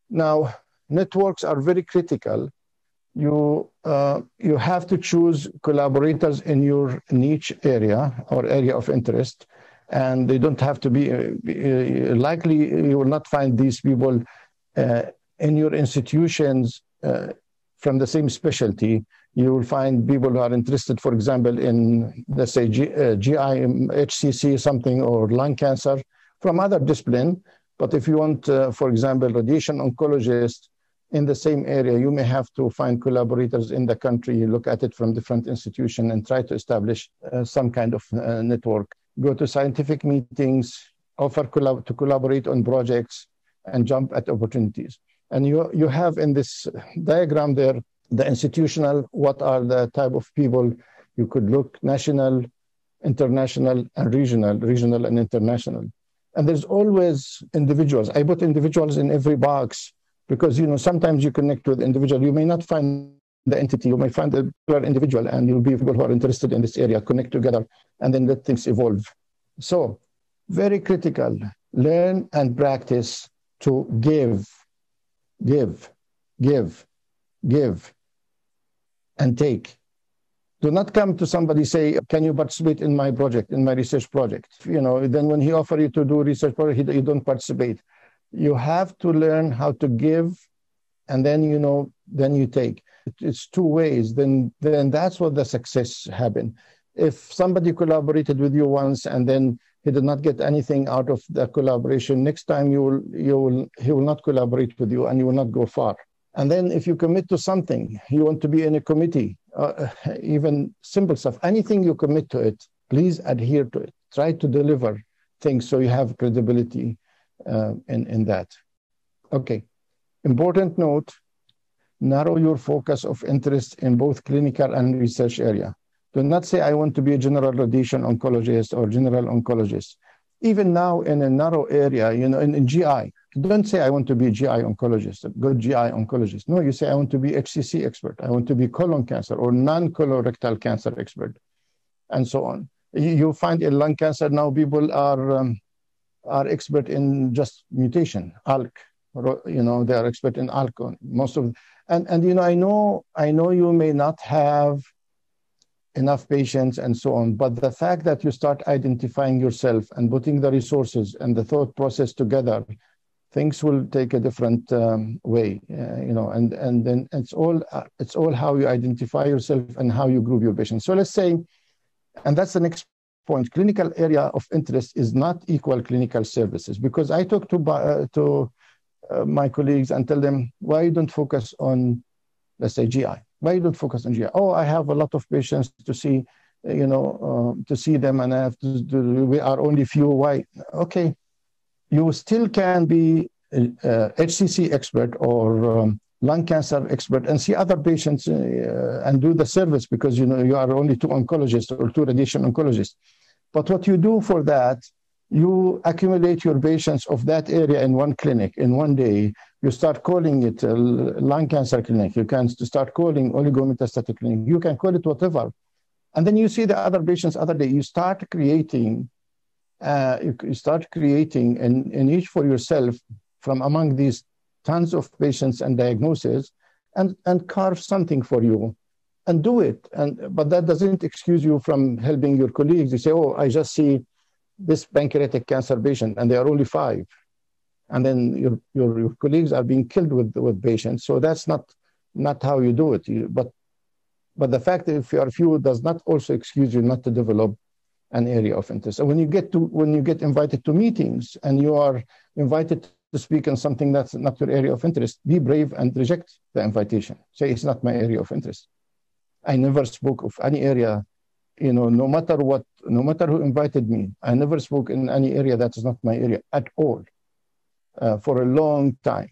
Now, networks are very critical. You have to choose collaborators in your niche area or area of interest, and they don't have to be likely. You will not find these people in your institutions from the same specialty. You will find people who are interested, for example, in, let's say, GI, HCC, something, or lung cancer from other discipline. But if you want, for example, radiation oncologist in the same area, you may have to find collaborators in the country. You look at it from different institutions and try to establish some kind of network. Go to scientific meetings, offer to collaborate on projects, and jump at opportunities. And you have in this diagram there, the institutional, what are the type of people you could look: national, international, and regional and international. And there's always individuals. I put individuals in every box because, sometimes you connect with individual. You may not find the entity, you may find the individual, and you'll be people who are interested in this area, connect together, and then let things evolve. So very critical, learn and practice to give, and take. Do not come to somebody, say, can you participate in my project, in my research project? Then when he offers you to do research project, you don't participate. You have to learn how to give, and then, then you take. It's two ways. Then that's what the success happen. If somebody collaborated with you once and then he did not get anything out of the collaboration, next time he will not collaborate with you and you will not go far. And then if you commit to something, you want to be in a committee, even simple stuff, anything you commit to it, please adhere to it. Try to deliver things so you have credibility in that. Okay, important note, narrow your focus of interest in both clinical and research area. Do not say, I want to be a general radiation oncologist or general oncologist. Even now in a narrow area, in GI, don't say, I want to be a GI oncologist, a good GI oncologist. No, you say, I want to be HCC expert. I want to be colon cancer or non-colorectal cancer expert, and so on. You find in lung cancer now, people are expert in just mutation, ALK. They are expert in ALK. Most of, and I know you may not have enough patients and so on, but the fact that you start identifying yourself and putting the resources and the thought process together, things will take a different way, and then it's all how you identify yourself and how you group your patients. So let's say, and that's the next point, clinical area of interest is not equal clinical services, because I talk to my colleagues and tell them, why you don't focus on, let's say, GI? Why you don't focus on GI? Oh, I have a lot of patients to see, to see them, and I have to we are only few. Why? Okay, you still can be HCC expert or lung cancer expert and see other patients and do the service, because you are only 2 oncologists or 2 radiation oncologists. But what you do for that, you accumulate your patients of that area in one clinic in one day. You start calling it a lung cancer clinic. You can start calling oligometastatic clinic. You can call it whatever. And then you see the other patients other day. You start creating a niche for yourself from among these tons of patients and diagnoses, and carve something for you and do it. But that doesn't excuse you from helping your colleagues. You say, oh, I just see this pancreatic cancer patient and they are only 5. And then your colleagues are being killed with patients. So that's not how you do it. But the fact that if you are few does not also excuse you not to develop an area of interest. So when you get invited to meetings and you are invited to speak on something that's not your area of interest, be brave and reject the invitation. Say, it's not my area of interest. I never spoke of any area, no matter what, no matter who invited me, I never spoke in any area that is not my area at all for a long time.